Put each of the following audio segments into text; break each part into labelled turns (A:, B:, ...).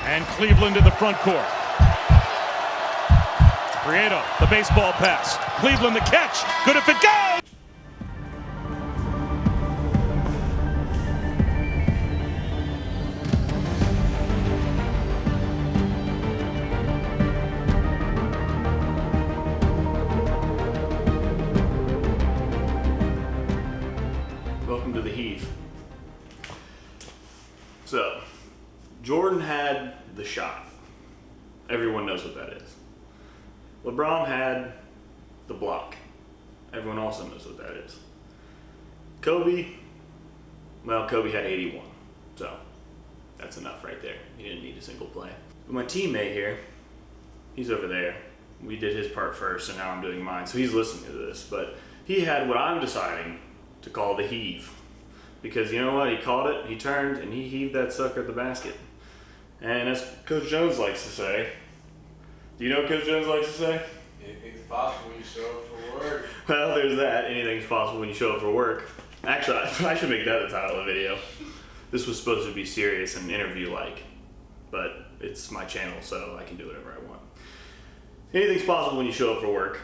A: And Cleveland to the front court. Prieto, the baseball pass. Cleveland the catch. Good if it goes!
B: Welcome to the Heave. So, Jordan had the shot. Everyone knows what that is. LeBron had the block. Everyone also knows what that is. Kobe had 81. So, that's enough right there. He didn't need a single play. But my teammate here, he's over there. We did his part first, and now I'm doing mine. So he's listening to this. But he had what I'm deciding to call the heave. Because you know what? He caught it, he turned, and he heaved that sucker at the basket. And as Coach Jones likes to say, do you know what Coach Jones likes to say?
C: Anything's possible when you show up for work.
B: Well, there's that. Anything's possible when you show up for work. Actually, I should make that the title of the video. This was supposed to be serious and interview-like, but it's my channel, so I can do whatever I want. Anything's possible when you show up for work.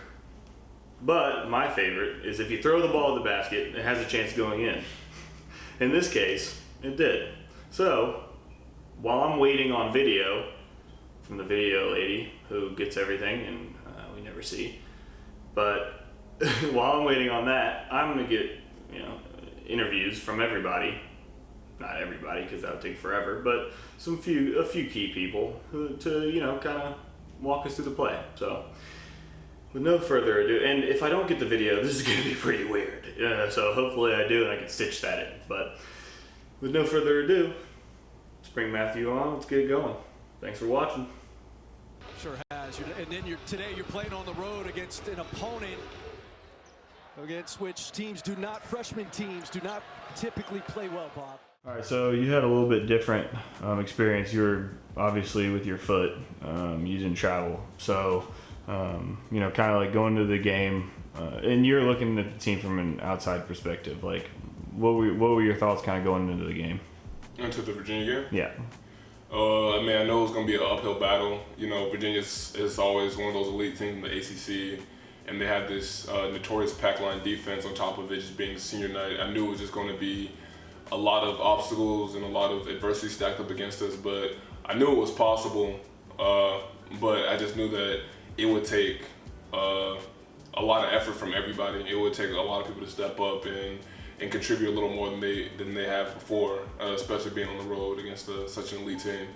B: But my favorite is if you throw the ball at the basket, it has a chance of going in. In this case, it did. So, while I'm waiting on video from the video lady who gets everything and we never see, but while I'm waiting on that, I'm gonna get interviews from everybody. Not everybody, because that would take forever, but a few key people to kind of walk us through the play. So, with no further ado, and if I don't get the video, this is going to be pretty weird. So hopefully I do and I can stitch that in. But with no further ado, let's bring Matthew on. Let's get it going. Thanks for watching.
D: Sure has. And then today you're playing on the road against an opponent against which freshman teams do not typically play well, Bob.
B: All right, so you had a little bit different experience. You were obviously with your foot. You didn't travel. So, kind of like going to the game, and you're looking at the team from an outside perspective. Like, what were your thoughts kind of going into the game?
E: Into the Virginia game?
B: Yeah.
E: I know it's going to be an uphill battle. Virginia is always one of those elite teams in the ACC, and they had this notorious pack line defense on top of it just being senior night. I knew it was just going to be a lot of obstacles and a lot of adversity stacked up against us, but I knew it was possible, but I just knew that it would take a lot of effort from everybody. It would take a lot of people to step up and contribute a little more than they have before, especially being on the road against such an elite team.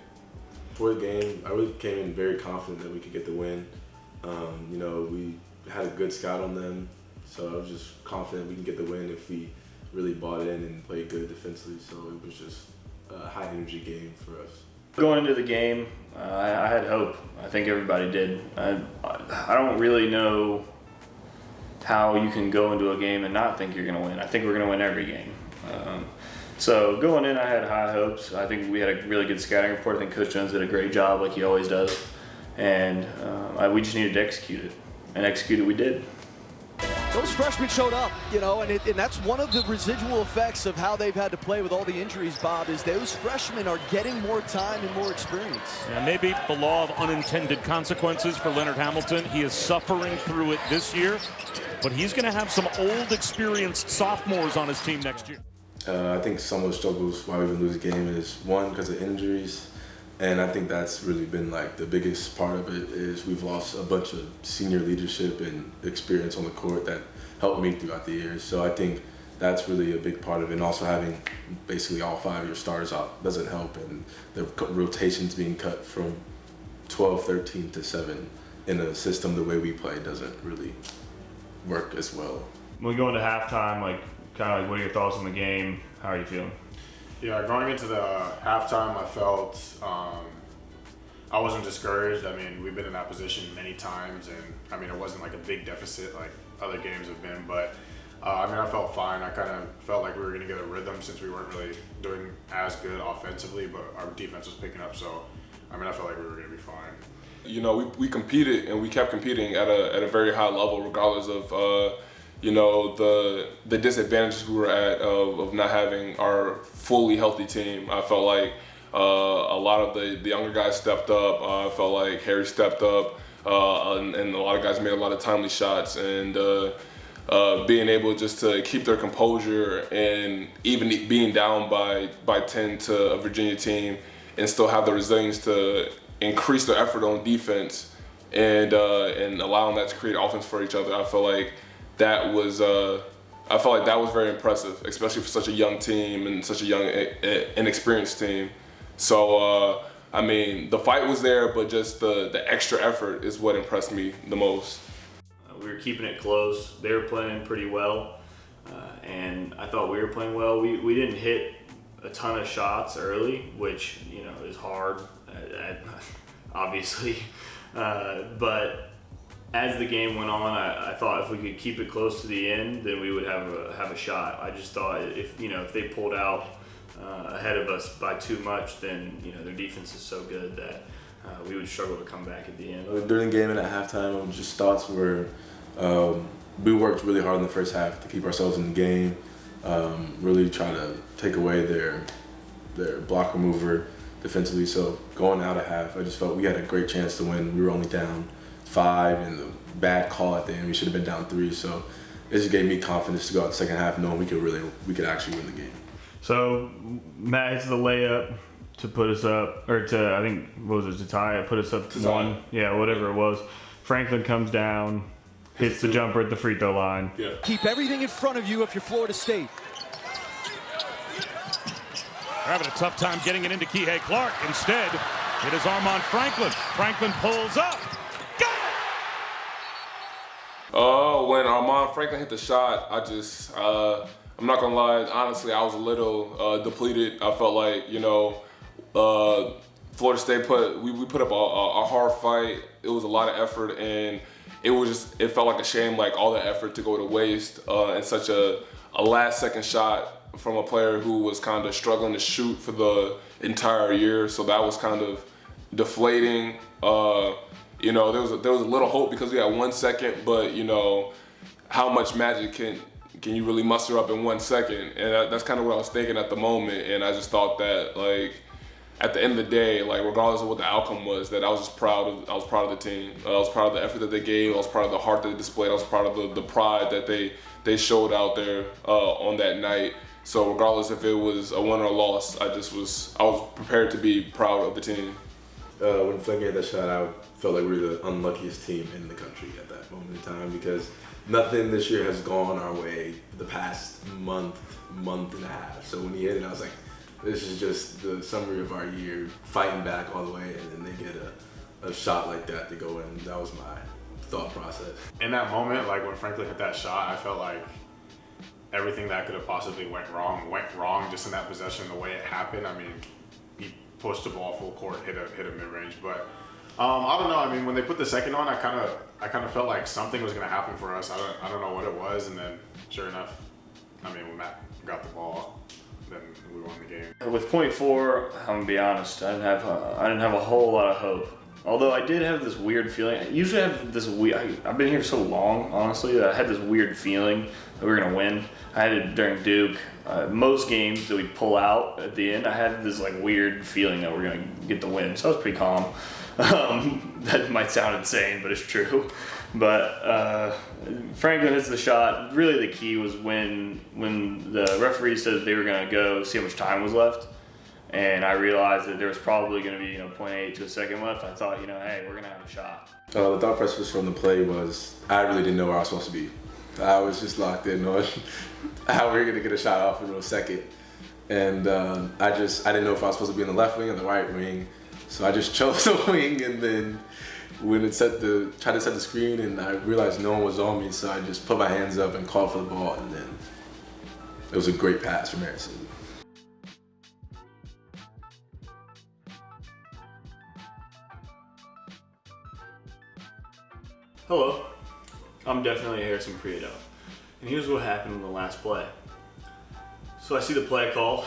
C: For the game, I really came in very confident that we could get the win. We had a good scout on them, so I was just confident we can get the win if we really bought in and played good defensively. So it was just a high energy game for us.
B: Going into the game, I had hope. I think everybody did. I don't really know how you can go into a game and not think you're going to win. I think we're going to win every game. So going in, I had high hopes. I think we had a really good scouting report. I think Coach Jones did a great job, like he always does. And we just needed to execute it. And execute it we did.
D: Those freshmen showed up, and that's one of the residual effects of how they've had to play with all the injuries, Bob, is those freshmen are getting more time and more experience.
A: And maybe the law of unintended consequences for Leonard Hamilton. He is suffering through it this year, but he's going to have some old, experienced sophomores on his team next year.
C: I think some of the struggles why we've been losing the game is, one, because of injuries. And I think that's really been like the biggest part of it is we've lost a bunch of senior leadership and experience on the court that helped me throughout the years. So I think that's really a big part of it. And also having basically all 5 of your stars out doesn't help. And the rotations being cut from 12, 13 to 7 in a system the way we play doesn't really work as well.
B: When we go into halftime, what are your thoughts on the game? How are you feeling?
F: Yeah, going into the halftime, I felt I wasn't discouraged. We've been in that position many times, and it wasn't like a big deficit like other games have been, but I felt fine. I kind of felt like we were going to get a rhythm since we weren't really doing as good offensively, but our defense was picking up, so I felt like we were going to be fine.
E: We competed, and we kept competing at a very high level, regardless of the disadvantages we were at of not having our fully healthy team. I felt like A lot of the younger guys stepped up. I felt like Harry stepped up, and a lot of guys made a lot of timely shots. And being able just to keep their composure and even being down by 10 to a Virginia team and still have the resilience to increase their effort on defense and allowing that to create offense for each other. I felt like that was very impressive, especially for such a young team and such a young, inexperienced team. So, I mean, the fight was there, but just the extra effort is what impressed me the most.
B: We were keeping it close. They were playing pretty well, and I thought we were playing well. We didn't hit a ton of shots early, which, you know, is hard, obviously. But as the game went on, I thought if we could keep it close to the end, then we would have a shot. I just thought if they pulled out ahead of us by too much, then, you know, their defense is so good that we would struggle to come back at the end.
C: During the game and at halftime, just thoughts were we worked really hard in the first half to keep ourselves in the game, really try to take away their block remover defensively. So going out of half, I just felt we had a great chance to win. We were only down 5, and the bad call at the end, we should have been down 3. So it just gave me confidence to go out the second half knowing we could actually win the game.
B: So Matt hits the layup to put us up, or to, I think, what was it, to tie it, put us up to 1. Yeah, whatever it was. Franklin comes down, hits the jumper at the free throw line.
E: Yeah.
D: Keep everything in front of you if you're Florida State.
A: They're having a tough time getting it into Kihei Clark. Instead, it is Armand Franklin. Franklin pulls up. Got it!
E: When Armand Franklin hit the shot, I'm not gonna lie, honestly, I was a little depleted. I felt like, you know, Florida State we put up a hard fight. It was a lot of effort, and it felt like a shame, like all the effort to go to waste and such a last second shot from a player who was kind of struggling to shoot for the entire year. So that was kind of deflating. You know, there was a little hope because we had 1 second, but, you know, how much magic can you really muster up in 1 second? And that's kind of what I was thinking at the moment. And I just thought that, like, at the end of the day, like, regardless of what the outcome was, that I was proud of the team. I was proud of the effort that they gave. I was proud of the heart that they displayed. I was proud of the pride that they showed out there on that night. So regardless if it was a win or a loss, I was prepared to be proud of the team.
C: When Flink hit that shot, I felt like we were the unluckiest team in the country at that moment in time because nothing this year has gone our way the past month and a half. So when he hit it, I was like, this is just the summary of our year, fighting back all the way, and then they get a shot like that to go in. That was my thought process.
F: In that moment, like when Franklin hit that shot, I felt like everything that could have possibly went wrong just in that possession, the way it happened. I mean, he pushed the ball full court, hit a mid-range, but I don't know. I mean, when they put the second on, I kind of felt like something was going to happen for us. I don't know what it was, and then sure enough, I mean, when Matt got the ball, then we won the game.
B: With .4, I'm gonna be honest, I didn't have a whole lot of hope. Although I did have this weird feeling. I usually have this I've been here so long, honestly, that I had this weird feeling that we were gonna win. I had it during Duke. Most games that we pull out at the end, I had this like weird feeling that we're gonna get the win. So I was pretty calm. That might sound insane, but it's true. But Franklin hits the shot. Really, the key was when the referee said they were gonna go see how much time was left. And I realized that there was probably going to be, 0.8 to a second left. I thought, hey, we're going to have a shot.
C: The thought process from the play was I really didn't know where I was supposed to be. I was just locked in on how we were going to get a shot off in a second. And I didn't know if I was supposed to be in the left wing or the right wing. So I just chose the wing, and then when it tried to set the screen, and I realized no one was on me, so I just put my hands up and called for the ball, and then it was a great pass from Harrison.
B: Hello, I'm definitely Harrison Prieto, and here's what happened in the last play. So I see the play call.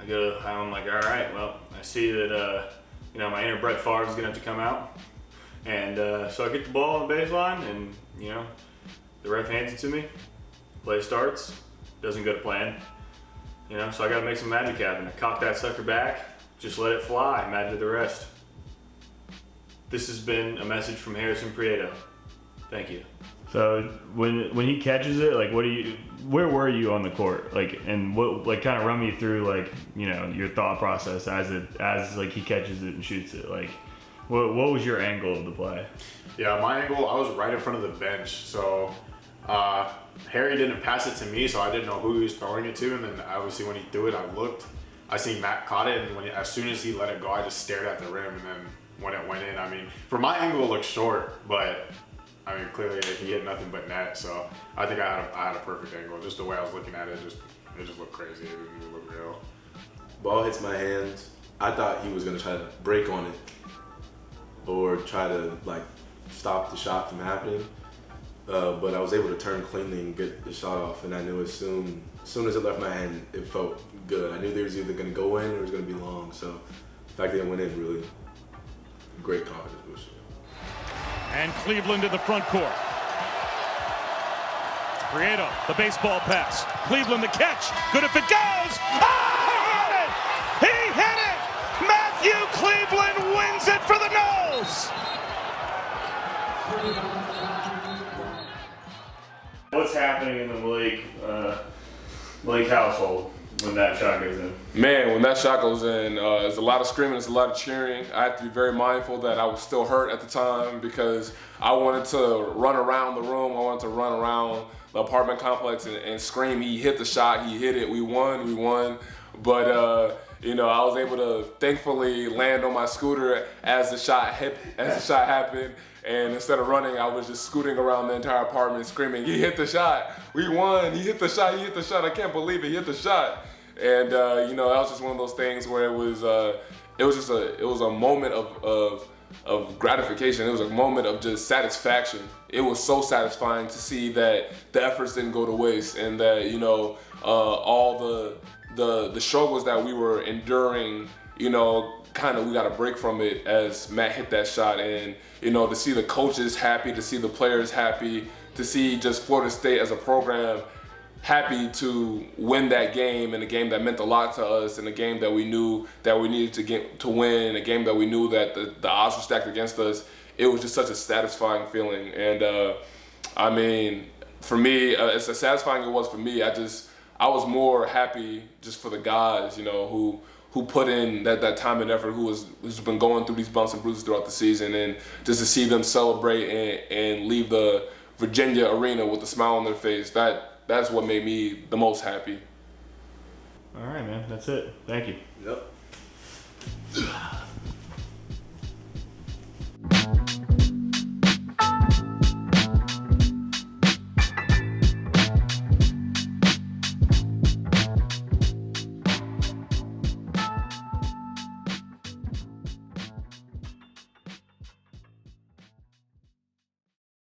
B: I'm like, all right, well, I see that my inner Brett Favre is gonna have to come out, and so I get the ball on the baseline, and the ref hands it to me. Play starts, doesn't go to plan, so I gotta make some magic happen. I cock that sucker back, just let it fly. Imagine the rest. This has been a message from Harrison Prieto. Thank you.
G: So when he catches it, like, where were you on the court, like, and what, like, kind of run me through, like, you know, your thought process as like he catches it and shoots it, like, what was your angle of the play?
F: Yeah, my angle, I was right in front of the bench, so Harry didn't pass it to me, so I didn't know who he was throwing it to, and then obviously when he threw it, I looked, I seen Matt caught it, and as soon as he let it go, I just stared at the rim, and then when it went in, I mean, from my angle it looked short, but I mean, clearly he hit nothing but net, so I think I had a perfect angle. Just the way I was looking at it, it just looked crazy. It didn't even look real.
C: Ball hits my hands. I thought he was gonna try to break on it or try to like stop the shot from happening. But I was able to turn cleanly and get the shot off, and I knew as soon as it left my hand, it felt good. I knew there was either gonna go in or it was gonna be long. So the fact that it went in really great confidence booster.
A: And Cleveland in the front court. Prieto, the baseball pass. Cleveland the catch. Good if it goes. Oh, he hit it! Matthew Cleveland wins it for the Noles.
G: What's happening in the Blake household when that shot goes in?
E: Man, when that shot goes in, there's a lot of screaming, there's a lot of cheering. I had to be very mindful that I was still hurt at the time because I wanted to run around the room. I wanted to run around the apartment complex and scream. He hit the shot, he hit it, we won. But you know, I was able to thankfully land on my scooter as the shot happened. And instead of running, I was just scooting around the entire apartment screaming, he hit the shot, we won, he hit the shot, I can't believe it, he hit the shot. And you know, that was just one of those things where it was a moment of gratification. It was a moment of just satisfaction. It was so satisfying to see that the efforts didn't go to waste, and that, you know, all the struggles that we were enduring, you know, kind of we got a break from it as Matt hit that shot. And you know, to see the coaches happy, to see the players happy, to see just Florida State as a program happy to win that game, and a game that meant a lot to us, and a game that we knew that we needed to win, a game that we knew that the odds were stacked against us. It was just such a satisfying feeling. And I mean, for me, as satisfying it was for me, I was more happy just for the guys, you know, who put in that time and effort, who's been going through these bumps and bruises throughout the season, and just to see them celebrate and leave the Virginia arena with a smile on their face, that's what made me the most happy.
G: All right, man. That's it. Thank you.
C: Yep.